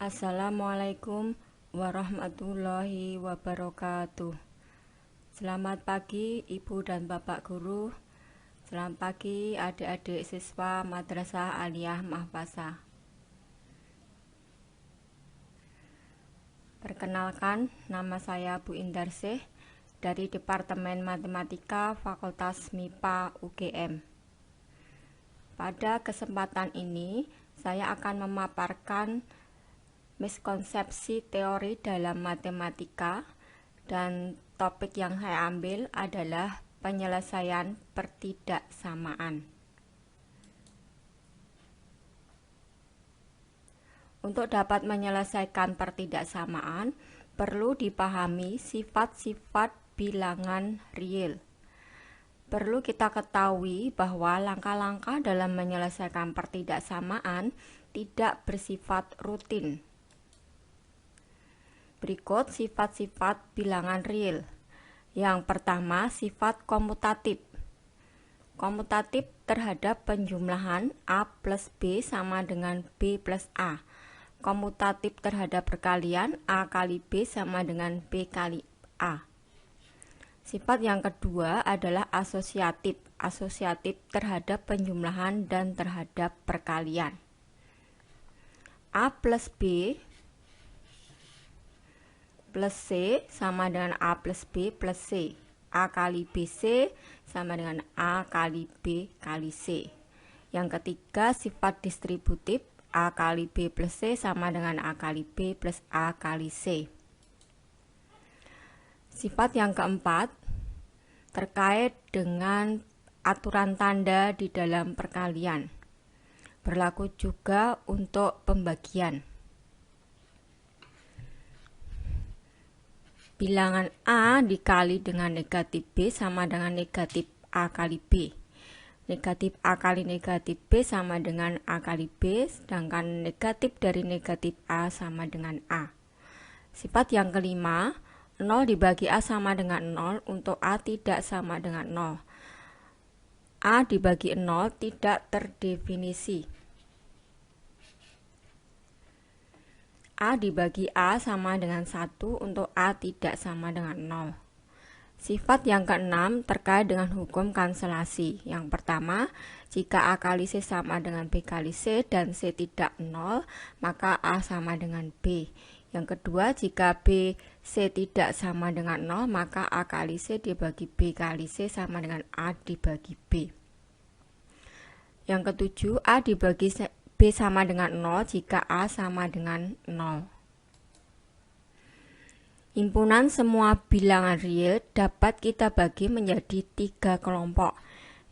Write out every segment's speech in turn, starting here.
Assalamualaikum warahmatullahi wabarakatuh. Selamat pagi Ibu dan Bapak Guru. Selamat pagi adik-adik siswa Madrasah Aliyah Mahfazah. Perkenalkan, nama saya Bu Indarsih dari Departemen Matematika Fakultas MIPA UGM. Pada kesempatan ini, saya akan memaparkan miskonsepsi teori dalam matematika, dan topik yang saya ambil adalah penyelesaian pertidaksamaan. Untuk dapat menyelesaikan pertidaksamaan, perlu dipahami sifat-sifat bilangan real. Perlu kita ketahui bahwa langkah-langkah dalam menyelesaikan pertidaksamaan tidak bersifat rutin. Berikut sifat-sifat bilangan real. Yang pertama, sifat komutatif. Komutatif terhadap penjumlahan A plus B sama dengan B plus A. Komutatif terhadap perkalian A kali B sama dengan B kali A. Sifat yang kedua adalah asosiatif. Asosiatif terhadap penjumlahan dan terhadap perkalian. A plus B plus C sama dengan A plus B plus C. A kali BC sama dengan A kali B kali C. Yang ketiga, sifat distributif. A kali B plus C sama dengan A kali B plus A kali C. Sifat yang keempat terkait dengan aturan tanda di dalam perkalian. Berlaku juga untuk pembagian. Bilangan A dikali dengan negatif B sama dengan negatif A kali B. Negatif A kali negatif B sama dengan A kali B, sedangkan negatif dari negatif A sama dengan A. Sifat yang kelima, 0 dibagi A sama dengan 0 untuk A tidak sama dengan 0. A dibagi 0 tidak terdefinisi. A dibagi A sama dengan 1 untuk A tidak sama dengan 0. Sifat yang keenam terkait dengan hukum kanselasi. Yang pertama, jika A kali C sama dengan B kali C dan C tidak 0, maka A sama dengan B. Yang kedua, jika B, C tidak sama dengan 0, maka A kali C dibagi B kali C sama dengan A dibagi B. Yang ketujuh, A dibagi B sama dengan 0 jika A sama dengan 0. Himpunan semua bilangan real dapat kita bagi menjadi 3 kelompok.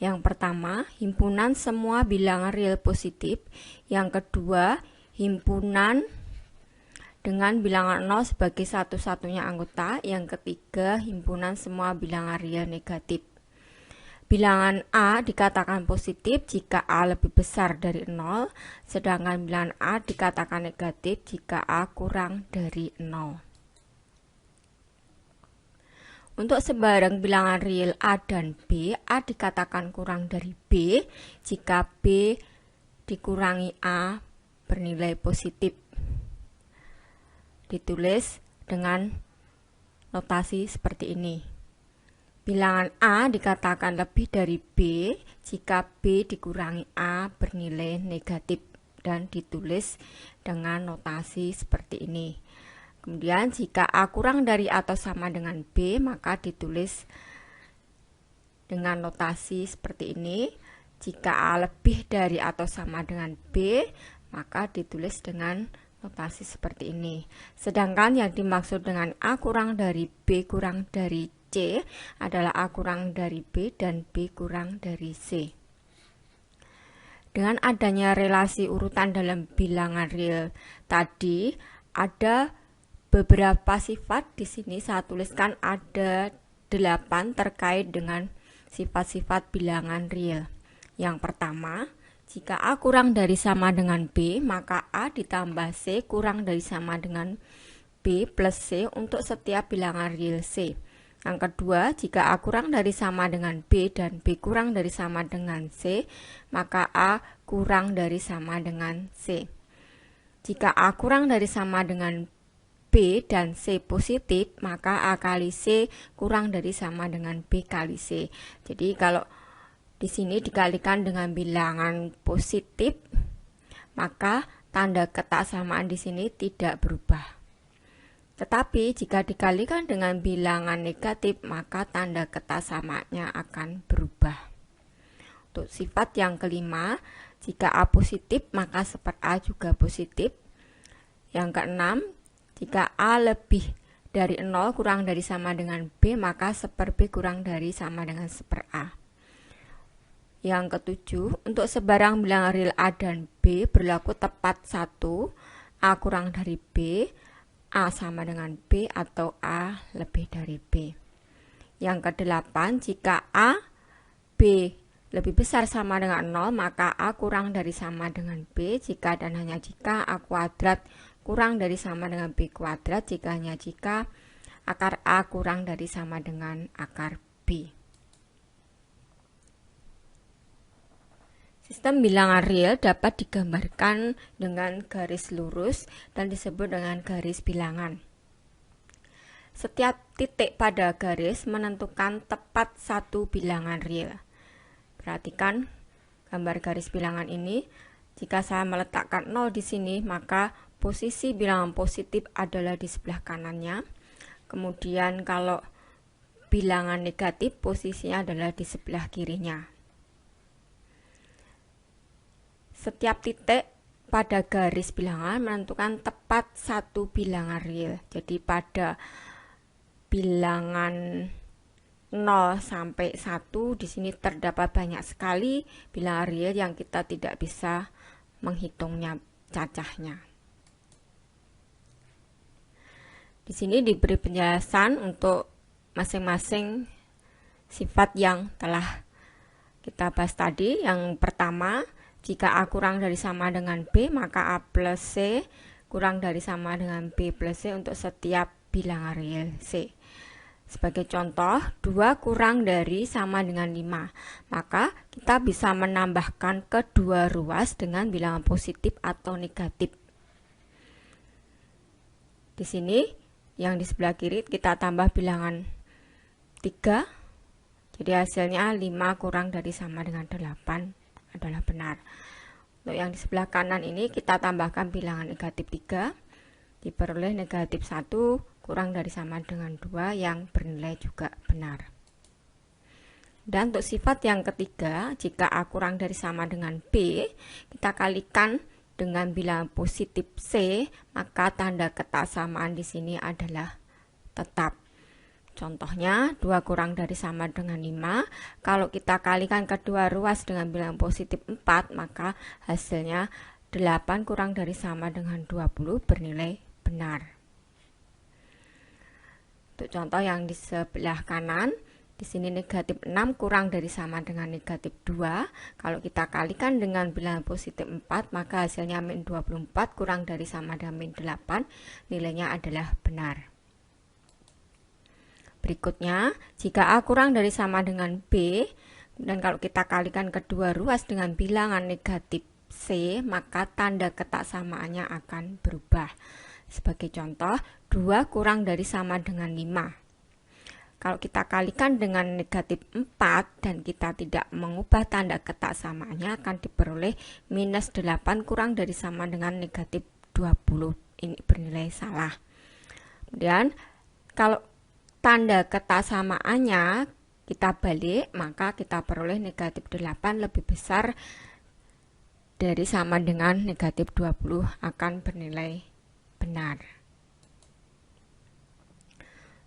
Yang pertama, himpunan semua bilangan real positif. Yang kedua, himpunan dengan bilangan 0 sebagai satu-satunya anggota. Yang ketiga, himpunan semua bilangan real negatif. Bilangan A dikatakan positif jika A lebih besar dari 0, sedangkan bilangan A dikatakan negatif jika A kurang dari 0. Untuk sebarang bilangan real A dan B, A dikatakan kurang dari B jika B dikurangi A bernilai positif. Ditulis dengan notasi seperti ini. Bilangan A dikatakan lebih dari B jika B dikurangi A bernilai negatif, dan ditulis dengan notasi seperti ini. Kemudian jika A kurang dari atau sama dengan B, maka ditulis dengan notasi seperti ini. Jika A lebih dari atau sama dengan B, maka ditulis dengan notasi seperti ini. Sedangkan yang dimaksud dengan A kurang dari B kurang dari C adalah A kurang dari B dan B kurang dari C. Dengan adanya relasi urutan dalam bilangan real tadi, ada beberapa sifat. Di sini saya tuliskan ada 8 terkait dengan sifat-sifat bilangan real. Yang pertama, jika A kurang dari sama dengan B, maka A ditambah C kurang dari sama dengan B plus C untuk setiap bilangan real C. Yang kedua, jika A kurang dari sama dengan B dan B kurang dari sama dengan C, maka A kurang dari sama dengan C. Jika A kurang dari sama dengan B dan C positif, maka A kali C kurang dari sama dengan B kali C. Jadi kalau di sini dikalikan dengan bilangan positif, maka tanda ketaksamaan di sini tidak berubah. Tetapi jika dikalikan dengan bilangan negatif, maka tanda ketaksamaannya akan berubah. Untuk sifat yang kelima, jika A positif, maka seper A juga positif. Yang keenam, jika A lebih dari 0 kurang dari sama dengan B, maka seper B kurang dari sama dengan seper A. Yang ketujuh, untuk sebarang bilangan real A dan B berlaku tepat 1, A kurang dari B, A sama dengan B, atau A lebih dari B. Yang kedelapan, jika A, B lebih besar sama dengan 0, maka A kurang dari sama dengan B, jika dan hanya jika A kuadrat kurang dari sama dengan B kuadrat, jika hanya jika akar A kurang dari sama dengan akar B. Sistem bilangan real dapat digambarkan dengan garis lurus dan disebut dengan garis bilangan. Setiap titik pada garis menentukan tepat satu bilangan real. Perhatikan gambar garis bilangan ini. Jika saya meletakkan 0 di sini, maka posisi bilangan positif adalah di sebelah kanannya. Kemudian kalau bilangan negatif, posisinya adalah di sebelah kirinya. Setiap titik pada garis bilangan menentukan tepat satu bilangan real. Jadi pada bilangan 0 sampai 1 di sini terdapat banyak sekali bilangan real yang kita tidak bisa menghitungnya cacahnya. Di sini diberi penjelasan untuk masing-masing sifat yang telah kita bahas tadi. Yang pertama, jika A kurang dari sama dengan B, maka A plus C kurang dari sama dengan B plus C untuk setiap bilangan real C. Sebagai contoh, 2 kurang dari sama dengan 5, maka kita bisa menambahkan kedua ruas dengan bilangan positif atau negatif. Di sini, yang di sebelah kiri kita tambah bilangan 3, jadi hasilnya 5 kurang dari sama dengan 8 adalah benar. Untuk yang di sebelah kanan ini kita tambahkan bilangan negatif 3, diperoleh negatif 1 kurang dari sama dengan 2 yang bernilai juga benar. Dan untuk sifat yang ketiga, jika A kurang dari sama dengan B, kita kalikan dengan bilangan positif C, maka tanda ketaksamaan di sini adalah tetap. Contohnya, 2 kurang dari sama dengan 5. Kalau kita kalikan kedua ruas dengan bilangan positif 4, maka hasilnya 8 kurang dari sama dengan 20 bernilai benar. Untuk contoh yang di sebelah kanan, di sini negatif 6 kurang dari sama dengan negatif 2. Kalau kita kalikan dengan bilangan positif 4, maka hasilnya min 24 kurang dari sama dengan min 8, nilainya adalah benar. Berikutnya, jika A kurang dari sama dengan B, dan kalau kita kalikan kedua ruas dengan bilangan negatif C, maka tanda ketaksamaannya akan berubah. Sebagai contoh, 2 kurang dari sama dengan 5. Kalau kita kalikan dengan negatif 4 dan kita tidak mengubah tanda ketaksamaannya, akan diperoleh minus 8 kurang dari sama dengan negatif 20. Ini bernilai salah. Kemudian, kalau tanda ketaksamaannya kita balik, maka kita peroleh negatif 8 lebih besar dari sama dengan negatif 20 akan bernilai benar.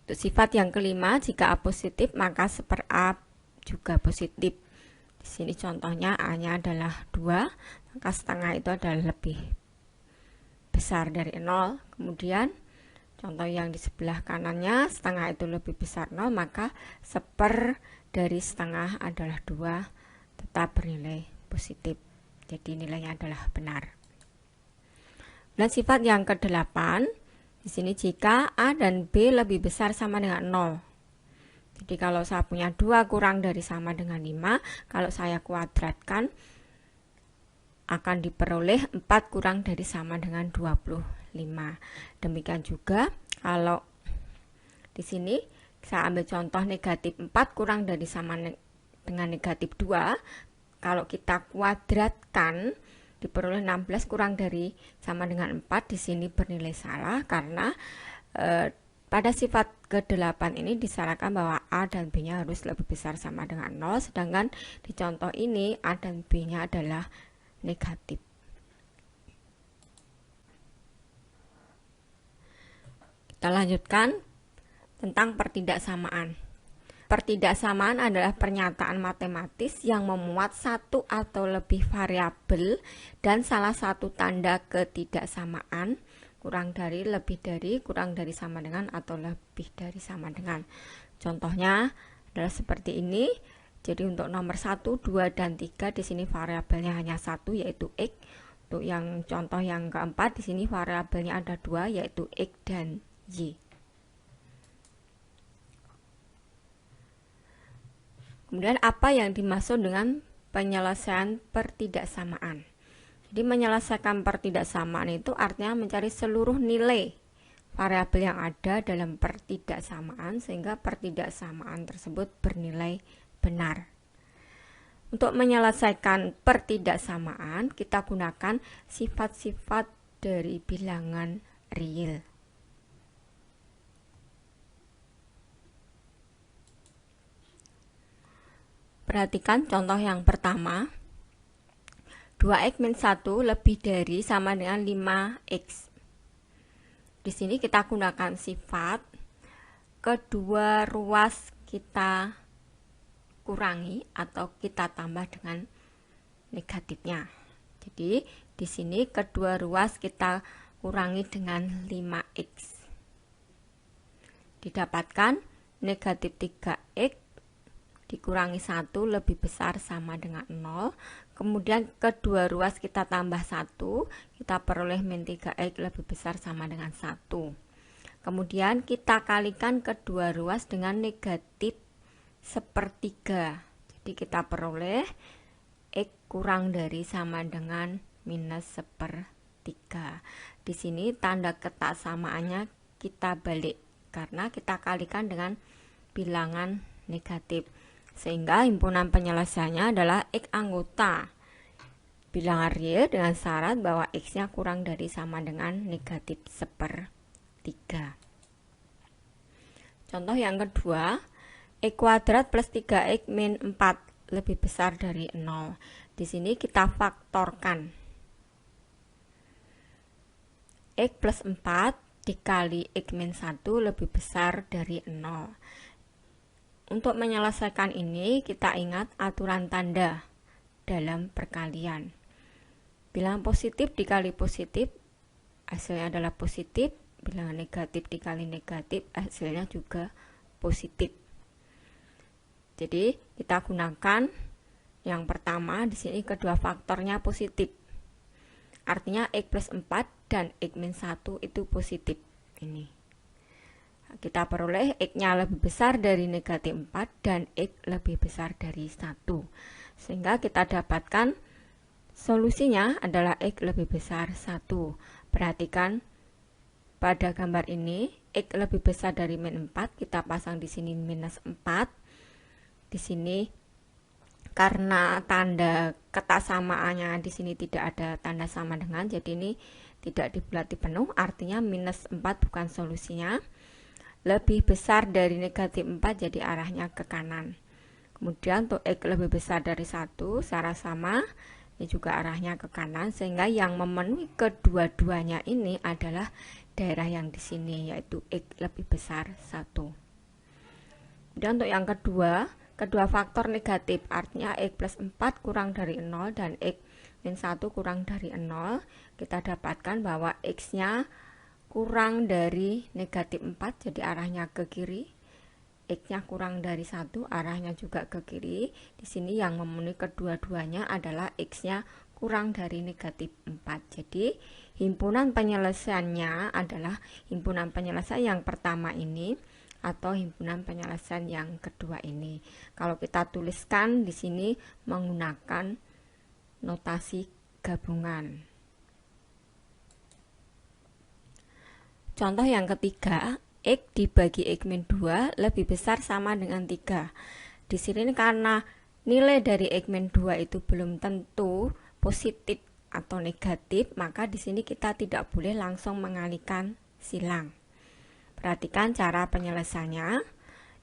Untuk sifat yang kelima, jika A positif, maka seper A juga positif. Di sini contohnya A-nya adalah 2, maka setengah itu adalah lebih besar dari 0. Kemudian contoh yang di sebelah kanannya, setengah itu lebih besar 0, maka seper dari setengah adalah 2, tetap bernilai positif. Jadi nilainya adalah benar. Dan sifat yang ke-8, di sini jika A dan B lebih besar sama dengan 0. Jadi kalau saya punya 2 kurang dari sama dengan 5, kalau saya kuadratkan, akan diperoleh 4 kurang dari sama dengan 25. Demikian juga kalau di sini saya ambil contoh negatif 4 kurang dari sama dengan negatif 2. Kalau kita kuadratkan diperoleh 16 kurang dari sama dengan 4. Di sini bernilai salah karena pada sifat ke-8 ini disyaratkan bahwa A dan B-nya harus lebih besar sama dengan 0, sedangkan di contoh ini A dan B-nya adalah negatif. Kita lanjutkan tentang pertidaksamaan. Pertidaksamaan adalah pernyataan matematis yang memuat satu atau lebih variabel dan salah satu tanda ketidaksamaan kurang dari, lebih dari, kurang dari sama dengan, atau lebih dari sama dengan. Contohnya adalah seperti ini. Jadi untuk nomor 1, 2, dan 3 di sini variabelnya hanya 1 yaitu X. Untuk yang contoh yang keempat di sini variabelnya ada 2 yaitu X dan Y. Kemudian apa yang dimaksud dengan penyelesaian pertidaksamaan? Jadi menyelesaikan pertidaksamaan itu artinya mencari seluruh nilai variabel yang ada dalam pertidaksamaan sehingga pertidaksamaan tersebut bernilai benar. Untuk menyelesaikan pertidaksamaan kita gunakan sifat-sifat dari bilangan real. Perhatikan contoh yang pertama. 2x min 1 lebih dari sama dengan 5x. Di sini kita gunakan sifat kedua ruas kita kurangi atau kita tambah dengan negatifnya. Jadi di sini kedua ruas kita kurangi dengan 5x. Didapatkan negatif 3x dikurangi 1 lebih besar sama dengan 0. Kemudian kedua ruas kita tambah 1, kita peroleh min 3x lebih besar sama dengan 1. Kemudian kita kalikan kedua ruas dengan negatif sepertiga. Jadi kita peroleh x kurang dari sama dengan minus sepertiga. Di sini tanda ketaksamaannya kita balik karena kita kalikan dengan bilangan negatif. Sehingga himpunan penyelesaiannya adalah X anggota bilangan real dengan syarat bahwa X-nya kurang dari sama dengan negatif sepertiga. Contoh yang kedua, X kuadrat plus 3X min 4 lebih besar dari 0. Di sini kita faktorkan. X plus 4 dikali X min 1 lebih besar dari 0. Untuk menyelesaikan ini, kita ingat aturan tanda dalam perkalian. Bilangan positif dikali positif, hasilnya adalah positif. Bilangan negatif dikali negatif, hasilnya juga positif. Jadi, kita gunakan yang pertama, di sini kedua faktornya positif. Artinya, X plus 4 dan X min 1 itu positif. Ini. Kita peroleh X-nya lebih besar dari negatif 4 dan X lebih besar dari 1. Sehingga kita dapatkan solusinya adalah X lebih besar 1. Perhatikan pada gambar ini, X lebih besar dari min 4, kita pasang di sini minus 4. Di sini karena tanda ketaksamaannya di sini tidak ada tanda sama dengan, jadi ini tidak dibulati penuh, artinya minus 4 bukan solusinya. Lebih besar dari negatif 4 jadi arahnya ke kanan. Kemudian untuk X lebih besar dari 1 secara sama ini juga arahnya ke kanan, sehingga yang memenuhi kedua-duanya ini adalah daerah yang di sini yaitu X lebih besar 1. Kemudian untuk yang kedua faktor negatif artinya X plus 4 kurang dari 0 dan X min 1 kurang dari 0. Kita dapatkan bahwa X-nya kurang dari negatif 4 jadi arahnya ke kiri. X-nya kurang dari 1 arahnya juga ke kiri. Di sini yang memenuhi kedua-duanya adalah X-nya kurang dari negatif 4. Jadi himpunan penyelesaiannya adalah himpunan penyelesaian yang pertama ini atau himpunan penyelesaian yang kedua ini. Kalau kita tuliskan di sini menggunakan notasi gabungan. Contoh yang ketiga, X dibagi X-2 lebih besar sama dengan 3. Di sini karena nilai dari X-2 itu belum tentu positif atau negatif, maka di sini kita tidak boleh langsung mengalihkan silang. Perhatikan cara penyelesaiannya.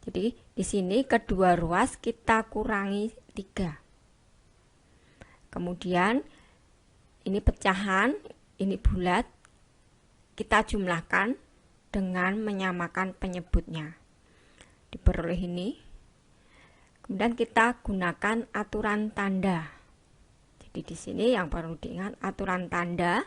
Jadi di sini kedua ruas kita kurangi 3. Kemudian ini pecahan, ini bulat, kita jumlahkan dengan menyamakan penyebutnya. Diperoleh ini. Kemudian kita gunakan aturan tanda. Jadi di sini yang perlu diingat aturan tanda.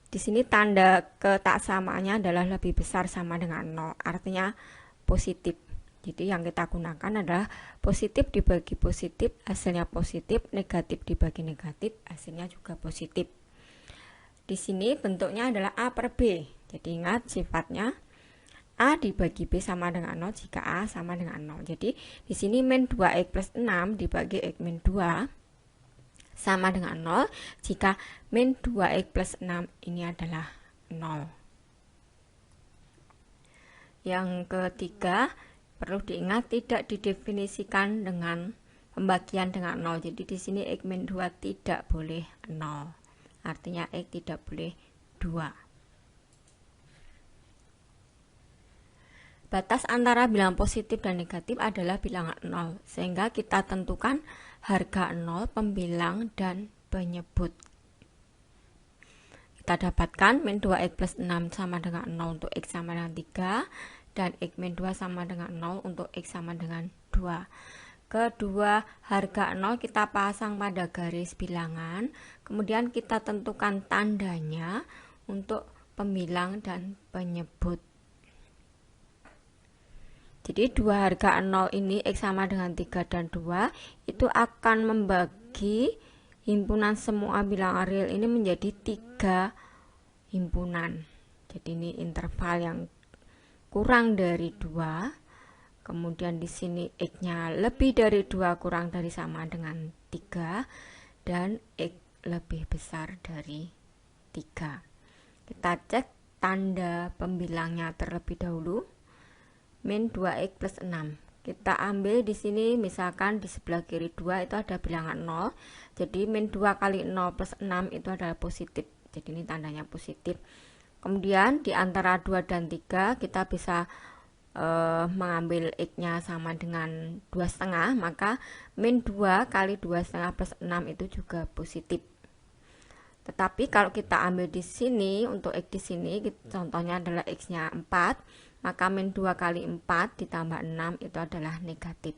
Di sini tanda ketaksamaannya adalah lebih besar sama dengan 0, artinya positif. Jadi yang kita gunakan adalah positif dibagi positif, hasilnya positif, negatif dibagi negatif, hasilnya juga positif. Di sini bentuknya adalah A per B. Jadi ingat sifatnya A dibagi B sama dengan 0 jika A sama dengan 0. Jadi di sini min 2X plus 6 dibagi X min 2 sama dengan 0 jika min 2X plus 6 ini adalah 0. Yang ketiga, perlu diingat tidak didefinisikan dengan pembagian dengan 0. Jadi di sini X min 2 tidak boleh 0. Artinya X tidak boleh 2. Batas antara bilangan positif dan negatif adalah bilangan 0, sehingga kita tentukan harga 0, pembilang, dan penyebut. Kita dapatkan min 2X plus 6 sama dengan 0 untuk X sama dengan 3, dan X min 2 sama dengan 0 untuk X sama dengan 2. Kedua harga 0 kita pasang pada garis bilangan, kemudian kita tentukan tandanya untuk pembilang dan penyebut. Jadi dua harga 0 ini X sama dengan 3 dan 2 itu akan membagi himpunan semua bilangan real ini menjadi 3 himpunan. Jadi ini interval yang kurang dari 2. Kemudian di sini X-nya lebih dari 2 kurang dari sama dengan 3 dan X lebih besar dari 3. Kita cek tanda pembilangnya terlebih dahulu. Min 2X plus 6. Kita ambil di sini misalkan di sebelah kiri 2 itu ada bilangan 0. Jadi min 2 kali 0 plus 6 itu adalah positif. Jadi ini tandanya positif. Kemudian di antara 2 dan 3 kita bisa mengambil X-nya sama dengan 2,5, maka min 2 kali 2,5 plus 6 itu juga positif. Tetapi kalau kita ambil di sini, untuk X di sini, contohnya adalah X-nya 4, maka min 2 kali 4 ditambah 6 itu adalah negatif.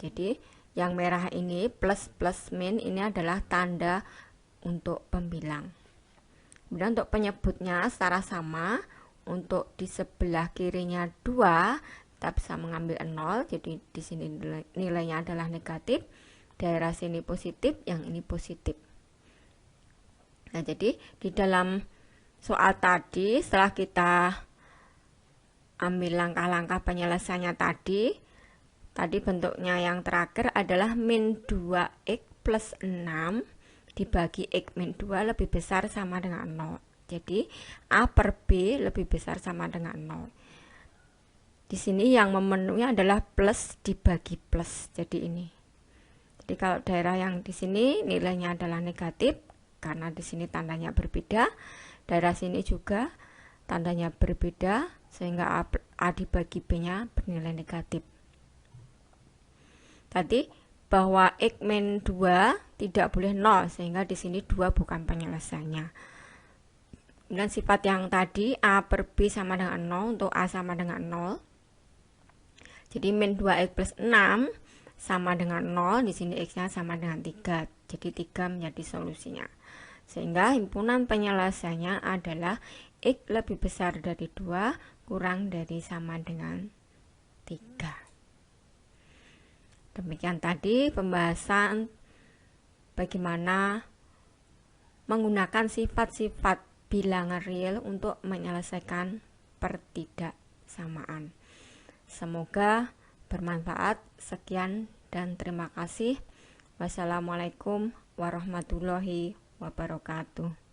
Jadi yang merah ini plus plus min ini adalah tanda untuk pembilang. Kemudian untuk penyebutnya secara sama. Untuk di sebelah kirinya 2 kita bisa mengambil 0, jadi di sini nilainya adalah negatif, daerah sini positif, yang ini positif. Nah, jadi di dalam soal tadi setelah kita ambil langkah-langkah penyelesaiannya tadi bentuknya yang terakhir adalah min 2X plus 6 dibagi X min 2 lebih besar sama dengan 0. Jadi A per B lebih besar sama dengan 0. Di sini yang memenuhi adalah plus dibagi plus. Jadi ini. Jadi kalau daerah yang di sini nilainya adalah negatif karena di sini tandanya berbeda. Daerah sini juga tandanya berbeda sehingga A dibagi B-nya bernilai negatif. Tadi bahwa X min 2 tidak boleh 0 sehingga di sini 2 bukan penyelesaiannya. Dan sifat yang tadi A per B sama dengan 0 untuk A sama dengan 0. Jadi min 2X plus 6 sama dengan 0, di sini X-nya sama dengan 3. Jadi 3 menjadi solusinya. Sehingga himpunan penyelesaiannya adalah X lebih besar dari 2 kurang dari sama dengan 3. Demikian tadi pembahasan bagaimana menggunakan sifat-sifat bilangan real untuk menyelesaikan pertidaksamaan. Semoga bermanfaat. Sekian dan terima kasih. Wassalamualaikum warahmatullahi wabarakatuh.